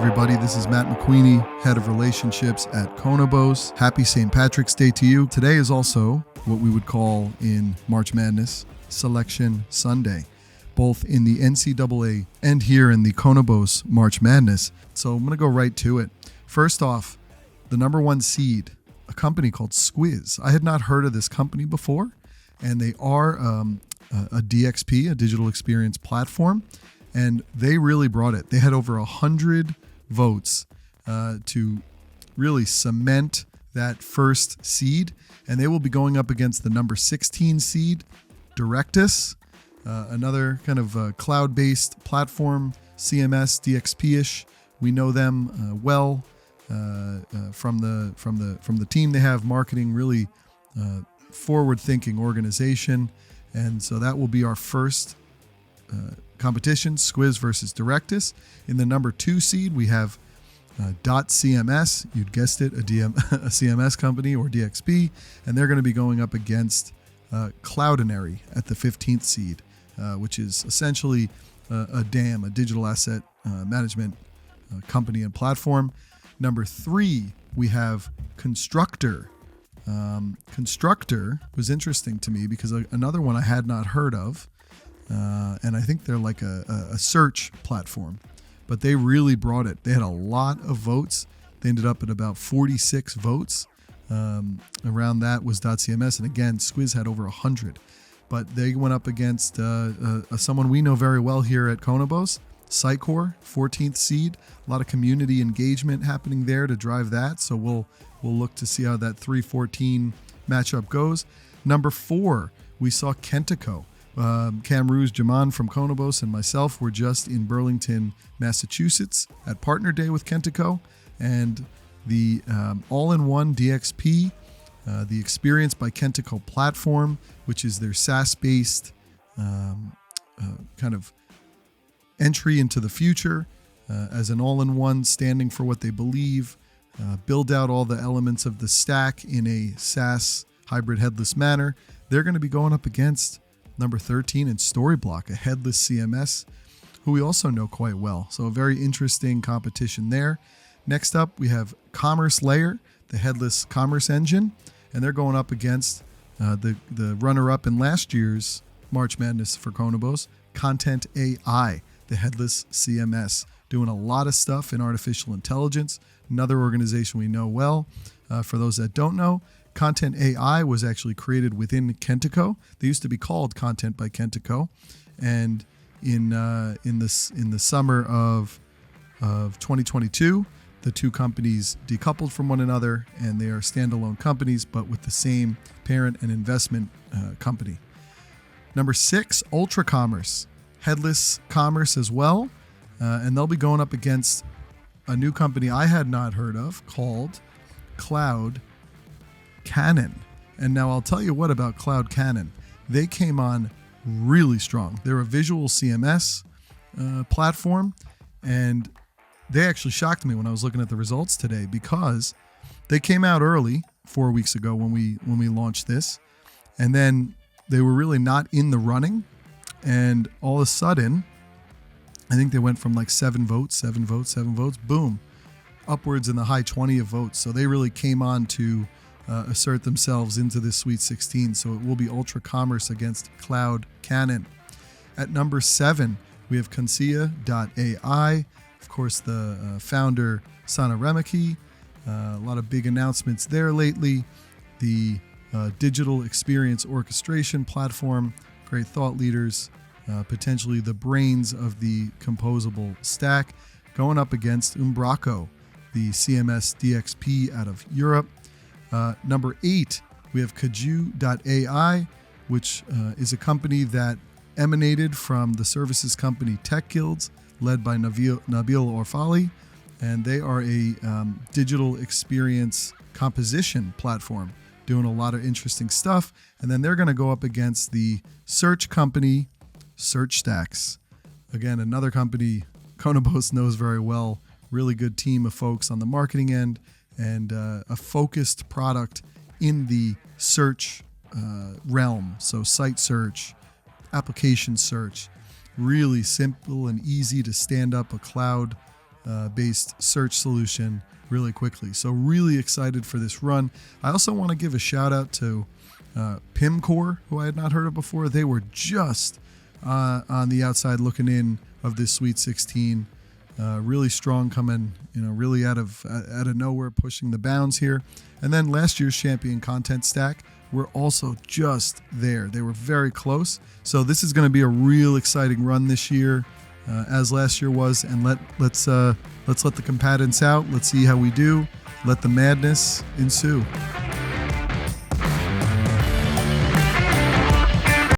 everybody. This is Matt McQueenie, Head of Relationships at Konabos. Happy St. Patrick's Day to you. Today is also what we would call in March Madness Selection Sunday, both in the NCAA and here in the Konabos March Madness. So I'm going to go right to it. First off, the number one seed, a company called Squiz. I had not heard of this company before, and they are a DXP, a digital experience platform. And they really brought it. They had over 100 votes to really cement that first seed. And they will be going up against the number 16 seed, Directus, another kind of cloud-based platform, CMS, DXP-ish. We know them well from the team they have, marketing, really forward-thinking organization. And so that will be our first competition, Squiz versus Directus. In the number 2 seed, we have DotCMS. You'd guessed it, a CMS company or DXP, and they're going to be going up against Cloudinary at the 15th seed, which is essentially a DAM, a digital asset management company and platform. Number 3, we have Constructor. Constructor was interesting to me because another one I had not heard of. And I think they're like a search platform, but they really brought it. They had a lot of votes. They ended up at about 46 votes. Around that was DotCMS. And again, Squiz had over 100, but they went up against someone we know very well here at Konabos, Sitecore, 14th seed. A lot of community engagement happening there to drive that. So we'll look to see how that 3-14 matchup goes. Number 4, we saw Kentico. Cam Ruse, Jaman from Konabos, and myself were just in Burlington, Massachusetts at Partner Day with Kentico, and the all-in-one DXP, the Experience by Kentico platform, which is their SaaS-based kind of entry into the future as an all-in-one, standing for what they believe, build out all the elements of the stack in a SaaS hybrid headless manner. They're going to be going up against number 13 in Storyblock, a headless CMS, who we also know quite well. So a very interesting competition there. Next up, we have Commerce Layer, the headless commerce engine, and they're going up against the runner-up in last year's March Madness for Konabos, Content.ai, the headless CMS, doing a lot of stuff in artificial intelligence, another organization we know well. For those that don't know, Content.ai was actually created within Kentico. They used to be called Content by Kentico, and in the summer of 2022, the two companies decoupled from one another, and they are standalone companies, but with the same parent and investment company. Number 6, Ultra Commerce, headless commerce as well, and they'll be going up against a new company I had not heard of called CloudCannon. And now I'll tell you what about CloudCannon. They came on really strong. They're a visual CMS platform, and they actually shocked me when I was looking at the results today because they came out early 4 weeks ago when we launched this, and then they were really not in the running, and all of a sudden I think they went from like 7 votes, boom, upwards in the high 20 of votes. So they really came on to assert themselves into this Sweet 16. So it will be Ultra Commerce against CloudCannon. At number 7, we have Kajoo.ai. Of course, the founder, Sana Remeke. A lot of big announcements there lately. The digital experience orchestration platform, great thought leaders, potentially the brains of the composable stack, going up against Umbraco, the CMS DXP out of Europe. Number 8, we have Kajoo.ai, which is a company that emanated from the services company Tech Guilds, led by Nabil Orfali, and they are a digital experience composition platform, doing a lot of interesting stuff. And then they're going to go up against the search company SearchStacks. Again, another company Konabos knows very well. Really good team of folks on the marketing end, and a focused product in the search realm. So site search, application search, really simple and easy to stand up a cloud based search solution really quickly. So really excited for this run. I also want to give a shout out to Pimcore, who I had not heard of before. They were just on the outside looking in of this Sweet 16. Really strong coming, really out of nowhere, pushing the bounds here. And then last year's champion Contentstack were also just there. They were very close. So this is going to be a real exciting run this year, as last year was. And let's let the combatants out. Let's see how we do. Let the madness ensue.